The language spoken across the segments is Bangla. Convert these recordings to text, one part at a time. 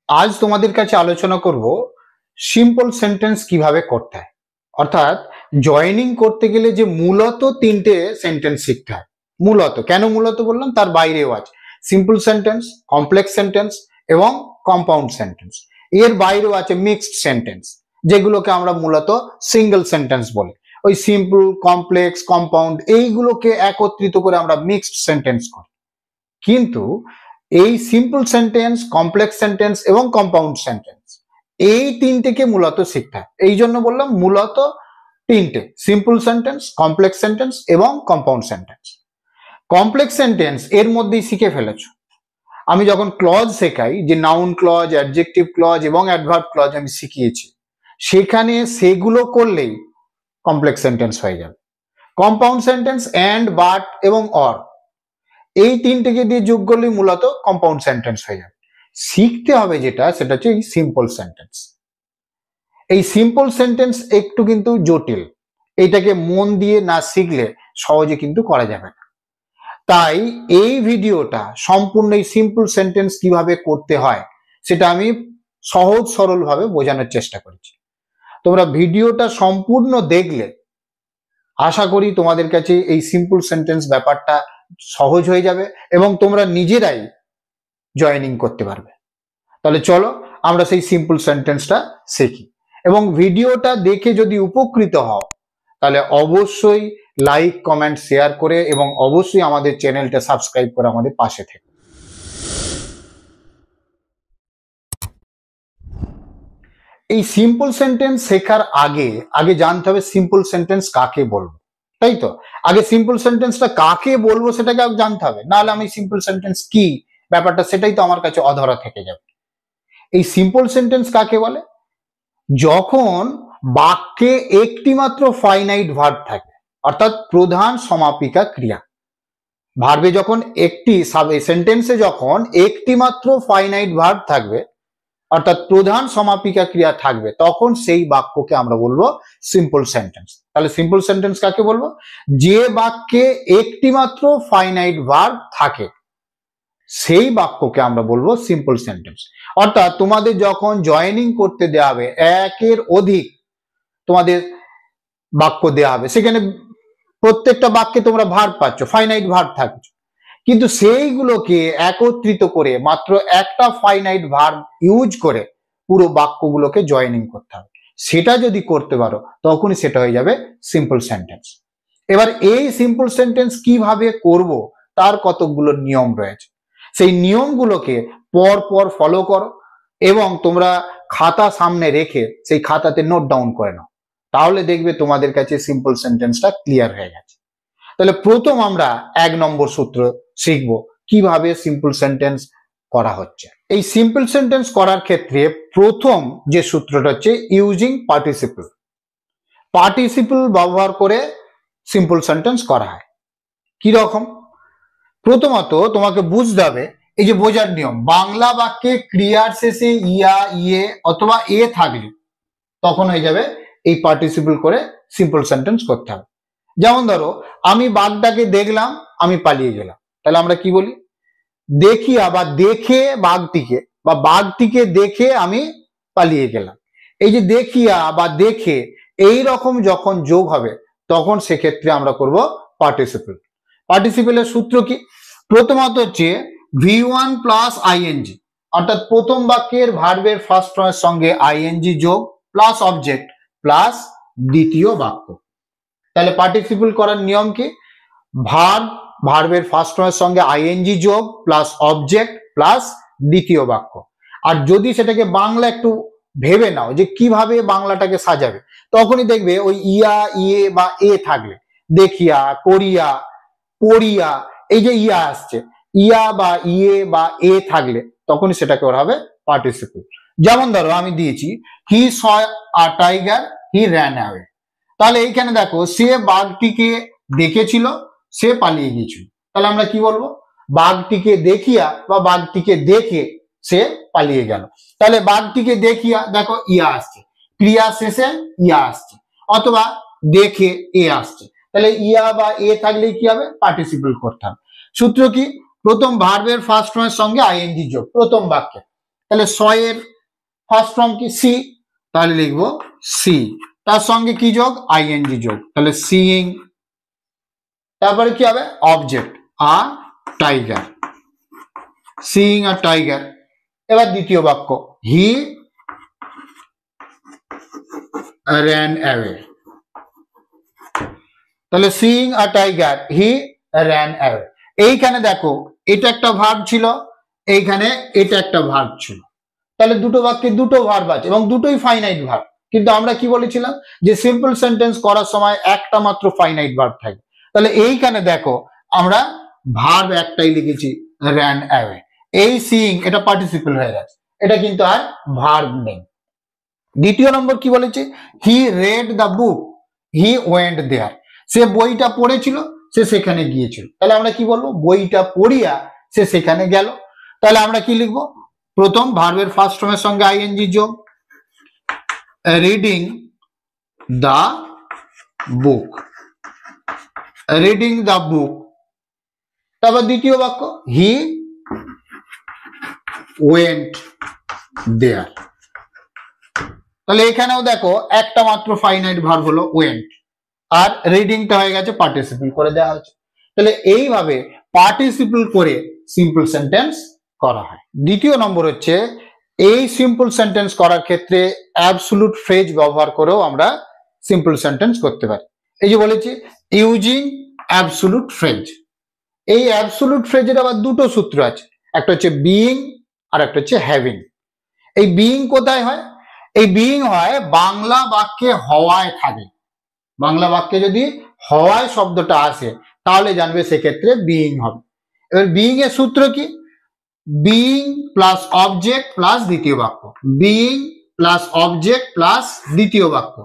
আজ তোমাদের কাছে আলোচনা করব সিম্পল সেন্টেন্স কিভাবে করতে হয়। অর্থাৎ জয়েনিং করতে গেলে যে মূলত তিনটে সেন্টেন্স শিখতে হয়। মূলত কেন মূলত বললাম, তার বাইরেও আছে সিম্পল সেন্টেন্স, কমপ্লেক্স সেন্টেন্স এবং কম্পাউন্ড সেন্টেন্স। এর বাইরেও আছে মিক্সড সেন্টেন্স, যেগুলোকে আমরা মূলত সিঙ্গেল সেন্টেন্স বলি। ওই সিম্পল, কমপ্লেক্স, কম্পাউন্ড এইগুলোকে একত্রিত করে আমরা মিক্সড সেন্টেন্স করি। কিন্তু এই সিম্পল সেন্টেন্স, কমপ্লেক্স সেন্টেন্স এবং কম্পাউন্ড সেন্টেন্স এই তিনটেকে মূলত শিখতে হয়। এই জন্য বললাম মূলত তিনটে: সিম্পল সেন্টেন্স, কমপ্লেক্স সেন্টেন্স এবং কম্পাউন্ড সেন্টেন্স। কমপ্লেক্স সেন্টেন্স এর মধ্যেই শিখে ফেলেছো। আমি যখন ক্লজ শেখাই, যে নাউন ক্লজ, অ্যাডজেক্টিভ ক্লজ এবং অ্যাডভার্ব ক্লজ আমি শিখিয়েছি, সেখানে সেগুলো করলেই কমপ্লেক্স সেন্টেন্স হয়ে যাবে। কম্পাউন্ড সেন্টেন্স অ্যান্ড, বাট এবং অর এই তিনটেকে দিয়ে যোগ করলেই মূলত কম্পাউন্ড সেন্টেন্স হয়ে যাবে। শিখতে হবে যেটা, সেটা হচ্ছে এই সিম্পল সেন্টেন্স। এই সিম্পল সেন্টেন্স একটু কিন্তু জটিল, এইটাকে মন দিয়ে না শিখলে সহজে কিন্তু করা যাবে না। তাই এই ভিডিওটা সম্পূর্ণ এই সিম্পল সেন্টেন্স কিভাবে করতে হয় সেটা আমি সহজ সরল ভাবে বোঝানোর চেষ্টা করেছি। তোমরা ভিডিওটা সম্পূর্ণ দেখলে আশা করি তোমাদের কাছে এই সিম্পল সেন্টেন্স ব্যাপারটা সহজ হয়ে যাবে এবং তোমরা নিজেরাই জয়েনিং করতে পারবে। তাহলে চলো আমরা সেই সিম্পল সেন্টেন্সটা শিখি। এবং ভিডিওটা দেখে যদি উপকৃত হও তাহলে অবশ্যই লাইক, কমেন্ট, শেয়ার করে এবং অবশ্যই আমাদের চ্যানেলটা সাবস্ক্রাইব করে আমাদের পাশে থেকো। এই সিম্পল সেন্টেন্স শেখার আগে আগে জানতে হবে সিম্পল সেন্টেন্স কাকে বলবো, তাই তো? আগে সিম্পল সেন্টেন্সটা কাকে বলবো সেটাকে আগে জানতে হবে, নাহলে আমি সিম্পল সেন্টেন্স কি ব্যাপারটা সেটাই তো আমার কাছে অধরা থেকে যাবে। এই সিম্পল সেন্টেন্স কাকে বলে? যখন বাক্যে একটি মাত্র ফাইনাইট ভার্ব থাকে, অর্থাৎ প্রধান সমাপিকা ক্রিয়া। ভার্বে যখন একটি সেন্টেন্সে যখন একটি মাত্র ফাইনাইট ভার্ব থাকবে, অর্থাৎ প্রধান সমাপিকা ক্রিয়া থাকবে, তখন সেই বাক্যকে আমরা বলবো সিম্পল সেন্টেন্স। তাহলে সিম্পল সেন্টেন্স কাকে বলবো? যে বাক্যে একটি মাত্র ফাইনাইট ভার্ব থাকে সেই বাক্যকে আমরা বলবো সিম্পল সেন্টেন্স। অর্থাৎ তোমাদের যখন জয়েনিং করতে দেওয়া হবে, একের অধিক তোমাদের বাক্য দেওয়া হবে, সেখানে প্রত্যেকটা বাক্যে তোমরা ভার্ব পাচ্ছ, ফাইনাইট ভার্ব থাকছে, কিন্তু সেইগুলোকে একত্রিত করে মাত্র একটা ফাইনাইট ভার্ব ইউজ করে পুরো বাক্যগুলোকে জয়েনিং করতে হবে। সেটা যদি করতে পারো তখনই সেটা হয়ে যাবে সিম্পল সেন্টেন্স। এবার এই সিম্পল সেন্টেন্স কিভাবে করব তার কতগুলো নিয়ম রয়েছে। সেই নিয়মগুলোকে পর পর ফলো করো এবং তোমরা খাতা সামনে রেখে সেই খাতাতে নোট ডাউন করে নাও, তাহলে দেখবে তোমাদের কাছে সিম্পল সেন্টেন্সটা ক্লিয়ার হয়ে গেছে। তাহলে প্রথম আমরা 1 নম্বর সূত্র শিখবো কিভাবে সিম্পল সেন্টেন্স করা হচ্ছে। এই সিম্পল সেন্টেন্স করার ক্ষেত্রে প্রথম যে সূত্রটা হচ্ছে ইউজিং পার্টিসিপল। পার্টিসিপল ব্যবহার করে সিম্পল সেন্টেন্স করা হয়। কি রকম? প্রথমত তোমাকে বুঝতে হবে, এই যে বোঝার নিয়ম, বাংলা বাক্যে ক্রিয়ার শেষে ইয়া, ইয়ে অথবা এ থাকলে তখন হয়ে যাবে এই পার্টিসিপল করে সিম্পল সেন্টেন্স করতে হবে। যেমন ধরো, আমি বাঘটাকে দেখলাম, আমি পালিয়ে গেলাম, তাহলে আমরা কি বলি? দেখিয়া বা দেখে বাঘটিকে, বা বাঘটিকে দেখে আমি পালিয়ে গেলাম। এই যে দেখিয়া বা দেখে এই রকম যখন যোগ হবে তখন সেক্ষেত্রে আমরা করব পার্টিসিপল। পার্টিসিপেলের সূত্র কি? প্রথমত হচ্ছে V1 প্লাস আইএনজি, অর্থাৎ প্রথম বাক্যের ভার্বের ফার্স্ট ফর্মের সঙ্গে আইএনজি যোগ প্লাস অবজেক্ট প্লাস দ্বিতীয় বাক্য। তাহলে পার্টিসিপল করার নিয়ম কি? ভার্বের ফার্স্ট ফর্মের সঙ্গে আইএনজি যোগ প্লাস অবজেক্ট প্লাস দ্বিতীয় বাক্য। আর যদি সেটাকে বাংলা একটু ভেবে নাও যে কিভাবে বাংলাটাকে সাজাবে, তখনই দেখবে ওই ইয়া, ইয়ে বা এ থাকলে, দেখিয়া, করিয়া, পড়িয়া, এই যে ইয়া আসছে, ইয়া বা ইয়ে বা এ থাকলে তখনই সেটাকে ওরা হবে পার্টিসিপল। যেমন ধরো আমি দিয়েছি he saw a tiger, he ran away. তাহলে এইখানে দেখো, সে বাঘটিকে দেখেছিল, সে পালিয়ে গিয়েছিল। তাহলে আমরা কি বলবো? বাঘটিকে দেখিয়া বা বাঘটিকে দেখে সে পালিয়ে গেল। তাহলে বাঘটিকে দেখিয়া, দেখো ইয়া আসছে, ক্রিয়া শেষে ইয়া আসছে, অথবা দেখে এ আসছে, তাহলে ইয়া বা এ থাকলে কি হবে? পার্টিসিপল করতে হবে। সূত্র কি? প্রথম ভার্বের ফার্স্ট ফর্মের সঙ্গে আইএনজি যোগ প্রথম বাক্যে, তাহলে সয়ের ফার্স্ট ফর্ম কি সি, তাহলে লিখবো সি, তার সঙ্গে কি যোগ আইএনজি যোগ, তাহলে সিইং, তারপরে কি হবে object a tiger, seeing a tiger. এবার দ্বিতীয় বাক্য হি ran away, তাহলে সিইং আ টাইগার হি ran away। এইখানে দেখো এটা একটা ভার্ব ছিল, এইখানে এটা একটা ভার্ব ছিল, তাহলে দুটো বাক্যে দুটো ভার্ব আছে এবং দুটোই ফাইনাইট ভার্ব। কিন্তু আমরা কি বলেছিলাম যে সিম্পল সেন্টেন্স করার সময় একটা মাত্র ফাইনাইট ভার্ব থাকে, তাহলে এইখানে দেখো আমরা ভার্ব একটাই লিখেছি ran away। এই সিইং এটা পার্টিসিপল হয়ে গেছে, এটা কিন্তু আর ভার্ব নেই। দ্বিতীয় নম্বর কি বলেছে he read the book he went there, সে বইটা পড়েছিল সে সেখানে গিয়েছিল, তাহলে আমরা কি বলবো বইটা পড়িয়া সে সেখানে গেল। তাহলে আমরা কি লিখবো প্রথম ভার্বের ফার্স্ট ফর্মের সঙ্গে আইএনজি যোগ reading the book, reading the book. তারপর দ্বিতীয় বাক্য হি ওয়েন্ট দেয়ার, তাহলে এখানেও দেখো একটা মাত্র ফাইনাইট ভার্ব হলো ওয়েন্ট, আর রিডিংটা হয়ে গেছে পার্টিসিপল করে দেওয়া হচ্ছে। তাহলে এইভাবে পার্টিসিপল করে সিম্পল সেন্টেন্স করা হয়। দ্বিতীয় নম্বর হচ্ছে এই সিম্পল সেন্টেন্স করার ক্ষেত্রে অ্যাবসোলুট ফ্রেজ ব্যবহার করেও আমরা সিম্পল সেন্টেন্স করতে পারি। এই যে বলেছি ইউজিং অ্যাবসোলুট ফ্রেজ, এই অ্যাবসোলুট ফ্রেজের আবার দুটো সূত্র আছে, একটা হচ্ছে বিইং আর একটা হচ্ছে হ্যাভিং। এই বিইং কোথায় হয়, এই বিইং হয় বাংলা বাক্যে হওয়ায় থাকে, বাংলা বাক্যে যদি হওয়ায় শব্দটা আসে তাহলে জানবে সেক্ষেত্রে বিইং হবে। এবার বিইং এর সূত্র কি বিইং প্লাস অবজেক্ট প্লাস দ্বিতীয় বাক্য, বিইং প্লাস অবজেক্ট প্লাস দ্বিতীয় বাক্য।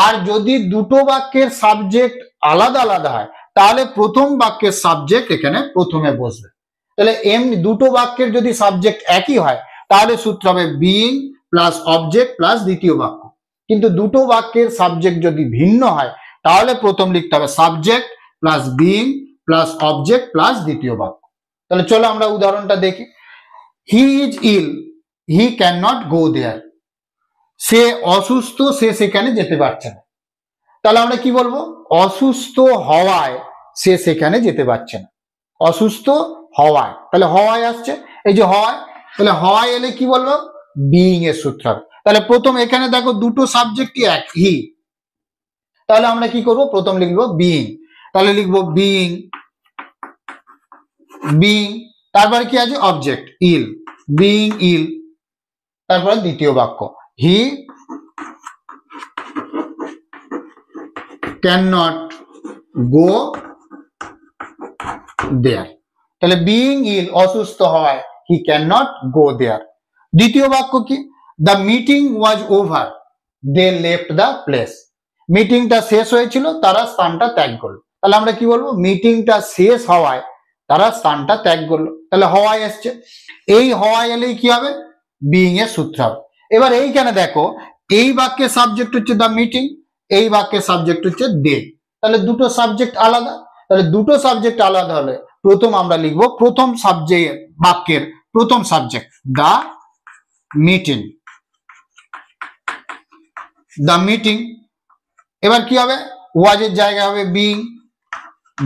আর যদি দুটো বাক্যের সাবজেক্ট আলাদা আলাদা হয় তাহলে প্রথম বাক্যের সাবজেক্ট এখানে প্রথমে বসবে। তাহলে এমনি দুটো বাক্যের যদি সাবজেক্ট একই হয় তাহলে সূত্র হবে বিইং প্লাস অবজেক্ট প্লাস দ্বিতীয় বাক্য। কিন্তু দুটো বাক্যের সাবজেক্ট যদি ভিন্ন হয় তাহলে প্রথম লিখতে হবে subject plus being plus object plus দ্বিতীয় বাক্য। তাহলে চলো আমরা উদাহরণটা দেখি। He is ill he can not go there, সে অসুস্থ সে সেখানে যেতে পারছে না। তাহলে আমরা কি বলবো অসুস্থ হওয়ায় সে সেখানে যেতে পারছে না, অসুস্থ হওয়ায়, তাহলে হওয়ায় আসছে, এই যে হওয়ায়, তাহলে হওয়ায় এলে কি বলবো বিইং এর সূত্র হবে। তাহলে প্রথম এখানে দেখো দুটো সাবজেক্টই এক হি, তাহলে আমরা কি করব প্রথম লিখবো বিইং, তাহলে লিখবো বিইং, বিইং, তারপরে কি আছে অবজেক্ট ইল, বিইং ইল, তারপরে দ্বিতীয় বাক্য হি ক্যান নট গো দেয়ার, তাহলে বিইং ইল অসুস্থ হয় হি ক্যান নট গো দেয়ার। দ্বিতীয় বাক্য কি the meeting was over they left the place, মিটিংটা শেষ হয়েছিল তারা স্থানটা ত্যাগ করলো। তাহলে আমরা কি বলবো মিটিংটা শেষ হওয়ায় তারা স্থানটা ত্যাগ করলো, তাহলে হওয়ায় এসছে, এই হওয়ায় এলেই কি হবে বিইং এর সূত্র হবে। এবার এইখানে দেখো এই বাক্যের সাবজেক্ট হচ্ছে দ্য মিটিং, এই বাক্যের সাবজেক্ট হচ্ছে দে, তাহলে দুটো সাবজেক্ট আলাদা, তাহলে দুটো সাবজেক্ট আলাদা হলে প্রথম আমরা লিখবো প্রথম সাবজেক্ট বাক্যের প্রথম subject the meeting, the meeting. এবার কি হবে ওয়াজের জায়গায় হবে being,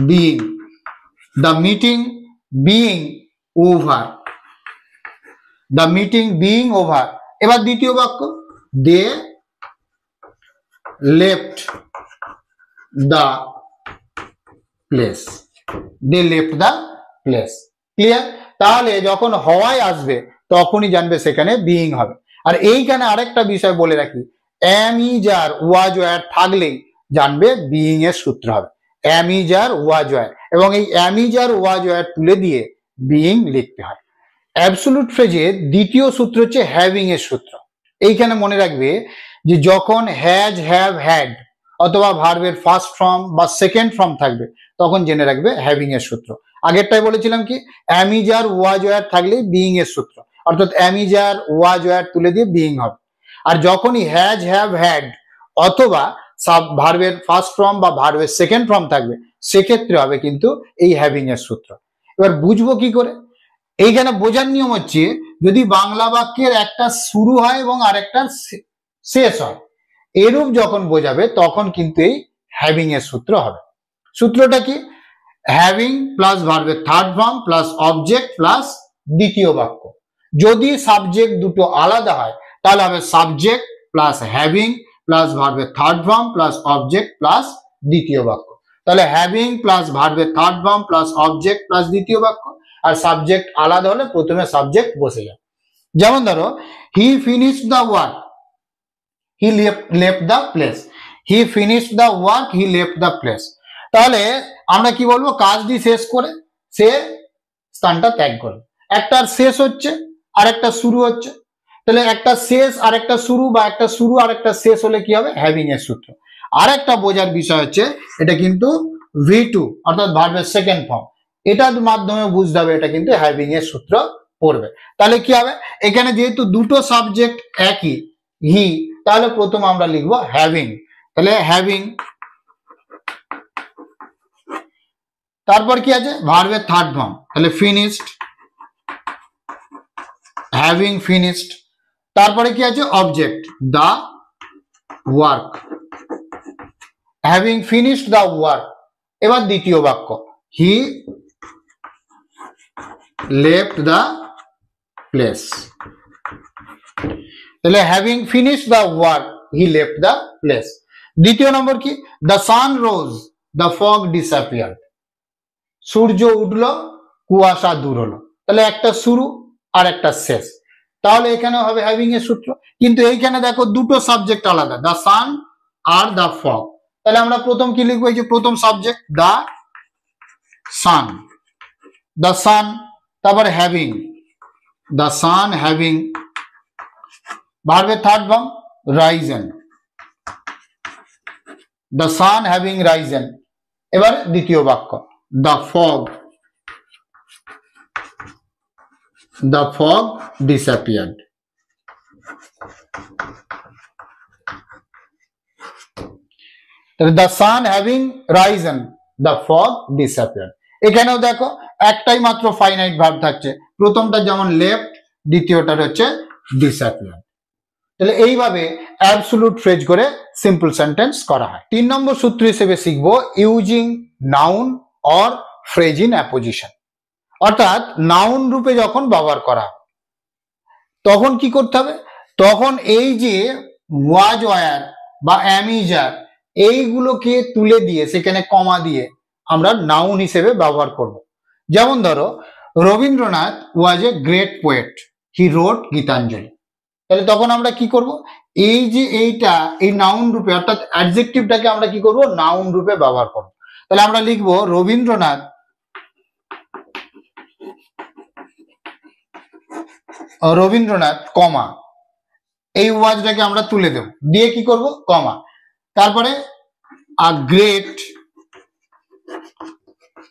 being, the meeting being over, the meeting being over. এবার দ্বিতীয় বাক্য they left the place, they left the place, clear. তাহলে যখন হওয়ায় আসবে তখনই জানবে সেখানে বিইং হবে। আর এইখানে আরেকটা বিষয় বলে রাখি am is are was were থাকলেই জানবে বিইং এর সূত্র হবে am is are was were, এবং এই am is are was were তুলে দিয়ে বিইং লিখতে হয়। অ্যাবসোলুট ফ্রেজের দ্বিতীয় সূত্র হচ্ছে হ্যাভিং এর সূত্র। এইখানে মনে রাখবে যে যখন হ্যাজ হ্যাভ হ্যাড অথবা ভার্বের ফার্স্ট ফর্ম বা সেকেন্ড ফর্ম থাকবে তখন জেনে রাখবে হ্যাভিং এর সূত্র। আগেরটাই বলেছিলাম কি am is are was were থাকলে বিইং এর সূত্র, অর্থাৎ am is are was were তুলে দিয়ে বিইং হবে। আর যখনই হ্যাজ হ্যাভ হ্যাড অথবা ভার্বের ফার্স্ট ফর্ম বা ভার্বের সেকেন্ড ফর্ম থাকবে সেক্ষেত্রে হবে কিন্তু এই হ্যাভিং এর সূত্র। এবার বুঝবো কি করে এইখানে বোঝার নিয়ম হচ্ছে যদি বাংলা বাক্যের একটা শুরু হয় এবং আরেকটা শেষ হয়, এরূপ যখন বোঝাবে তখন কিন্তু এই হ্যাভিং এর সূত্র হবে। সূত্রটা কি? হ্যাভিং প্লাস ভার্বের third form plus object plus দ্বিতীয় বাক্য। যদি সাবজেক্ট দুটো আলাদা হয় তাহলে হবে সাবজেক্ট প্লাস হ্যাভিং প্লাস ভার্বের third form plus object plus দ্বিতীয় বাক্য। তাহলে হ্যাভিং প্লাস ভার্বের third form plus object plus দ্বিতীয় বাক্য, আর সাবজেক্ট আলাদা হলে প্রথমে সাবজেক্ট বসে যায়। যেমন ধরো, he finished the work, he left the place. He finished the work, he left the place. তাহলে আমরা কি বলবো? কাজটি শেষ করে সে স্থানটা ত্যাগ করলো। একটার শেষ হচ্ছে আর একটা শুরু হচ্ছে, তাহলে একটা শেষ আর একটা শুরু বা একটা শুরু আর একটা শেষ হলে কি হবে? হ্যাভিং এর সূত্র। আর একটা বোঝার বিষয় হচ্ছে এটা কিন্তু V2 অর্থাৎ ভার্বের সেকেন্ড ফর্ম, এটার মাধ্যমে বুঝতে হবে এটা কিন্তু হ্যাভিং এর সূত্র পড়বে। তাহলে কি হবে? এখানে যেহেতু দুটো সাবজেক্ট একই হি, তাহলে প্রথম আমরা লিখবো হ্যাভিং। তাহলে হ্যাভিং, তারপর কি আছে? ভার্বের থার্ড ফর্ম, তাহলে ফিনিশড, হ্যাভিং ফিনিশড। তারপরে কি আছে? Object, the work, having finished the work. এবার দ্বিতীয় বাক্য, হি লেফট দা প্লেস। তাহলে having finished the work, he left the place. দ্বিতীয় নম্বর কি? The sun rose, the fog disappeared. সূর্য উঠলো, কুয়াশা দূর হলো। তাহলে একটা শুরু আর একটা শেষ, তাহলে এখানে হবে হ্যাভিং এর সূত্র। কিন্তু এইখানে দেখো দুটো সাবজেক্ট আলাদা, the sun are the fog. তাহলে আমরা প্রথম কি লিখবো? এই যে প্রথম subject the sun, the sun, তারপরে হ্যাভিং, দ্য সান হ্যাভিং, ভার্বের third form Ryzen, the sun having Ryzen. এবার দ্বিতীয় বাক্য, the fog, the fog disappeared. The sun having risen, the fog disappeared. এখানেও দেখো একটাই মাত্র ফাইনাইট ভার্ব থাকছে, প্রথমটা যেমন লেফট, দ্বিতীয়টা হচ্ছে ডিসঅ্যাপিয়ার। তাহলে এইভাবে অ্যাবসোলুট ফ্রেজ করে সিম্পল সেন্টেন্স করা হয়। 3 নম্বর সূত্র হিসেবে শিখবো using noun or phrase in apposition. অর্থাৎ নাউন রূপে যখন ব্যবহার করা তখন কি করতে হবে? তখন এই যে ওয়াজ ওয়ার বা অ্যামিজার এইগুলোকে তুলে দিয়ে সেখানে কমা দিয়ে আমরা নাউন হিসেবে ব্যবহার করব। যেমন ধরো, রবীন্দ্রনাথ ওয়াজ এ গ্রেট পোয়েট, হি রোট গীতাঞ্জলি। তাহলে তখন আমরা কি করব? এই যে এইটা এই নাউন রূপে অর্থাৎ অ্যাডজেক্টিভটাকে আমরা কি করব? নাউন রূপে ব্যবহার করব। তাহলে আমরা লিখব রবীন্দ্রনাথ কমা, এই ওয়াজটাকে আমরা তুলে দেব, দিয়ে কি করব? কমা, তারপরে a great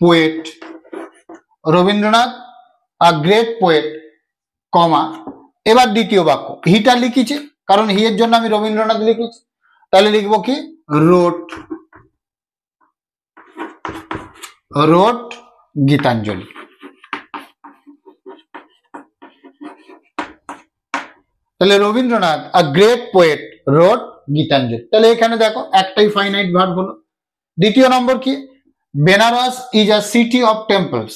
poet, Rabindranath a great poet comma. এবার দ্বিতীয় বাক্য, হিটা লিখেছি কারণ হি এর জন্য আমি রবীন্দ্রনাথ লিখেছি, তাহলে লিখবো কি? রোট গীতাঞ্জলি। তাহলে Rabindranath a great poet wrote Gitanjali. তাহলে এখানে দেখো একটাই ফাইনাইট ভার্ব হলো। দ্বিতীয় নম্বর কি? Benaras is a city of temples,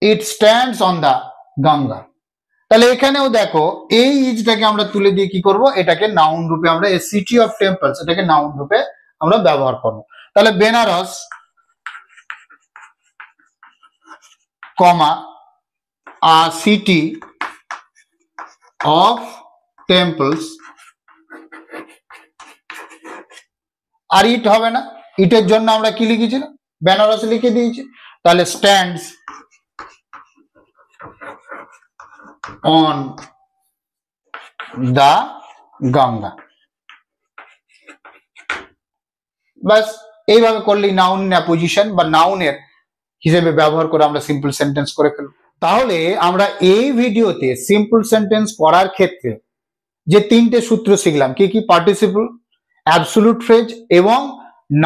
it stands on the Ganga. তাহলে এখানেও দেখো এই ইজটাকে আমরা তুলে দিয়ে কি করব? এটাকে নাউন রূপে আমরা এ সিটি অফ টেম্পলস এটাকে নাউন রূপে আমরা ব্যবহার করব। তাহলে বেনারস কমা আ সিটি অফ টেম্পলস, আর ইট হবে না, ইটের জন্য আমরা কি লিখেছিলাম? বেনারস লিখে দিয়েছি। তাহলে স্ট্যান্ডস অন দা গঙ্গা। বাস এইভাবে করলেই নাউন পজিশন বা নাউনের হিসেবে ব্যবহার করে আমরা সিম্পল সেন্টেন্স করে ফেলব। তাহলে আমরা এই ভিডিওতে সিম্পল সেন্টেন্স করার ক্ষেত্রে যে 3টে সূত্র শিখলাম, কি কি? পার্টিসিপল, অ্যাবসোলুট ফ্রেজ এবং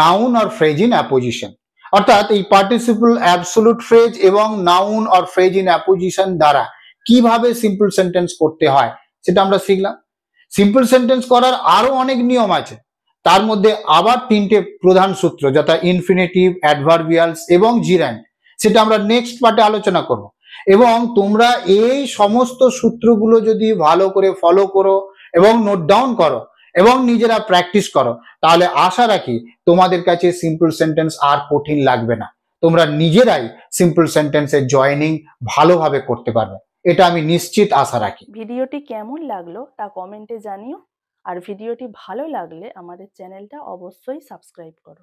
noun or phrase in apposition. অর্থাৎ এই পার্টিসিপল, অ্যাবসোলুট ফ্রেজ এবং noun or phrase in apposition দ্বারা কিভাবে সিম্পল সেন্টেন্স করতে হয় সেটা আমরা শিখলাম। সিম্পল সেন্টেন্স করার আরো অনেক নিয়ম আছে, তার মধ্যে আবার 3টে প্রধান সূত্র, যথা ইনফিনিটিভ, অ্যাডভার্বিয়ালস এবং জিরান্ড, সেটা আমরা নেক্সট পার্টে আলোচনা করব। এবং তোমরা এই সমস্ত সূত্রগুলো যদি ভালো করে ফলো করো এবং নোট ডাউন করো এবং নিজেরা প্র্যাকটিস করো, তাহলে আশা রাখি তোমাদের কাছে সিম্পল সেন্টেন্স আর কঠিন লাগবে না। তোমরা নিজেরাই সিম্পল সেন্টেন্সের জয়েনিং ভালোভাবে করতে পারবে, এটা আমি নিশ্চিত আশা রাখি। ভিডিওটি কেমন লাগলো তা কমেন্টে জানিও, আর ভিডিওটি ভালো লাগলে আমাদের চ্যানেলটা অবশ্যই সাবস্ক্রাইব করো।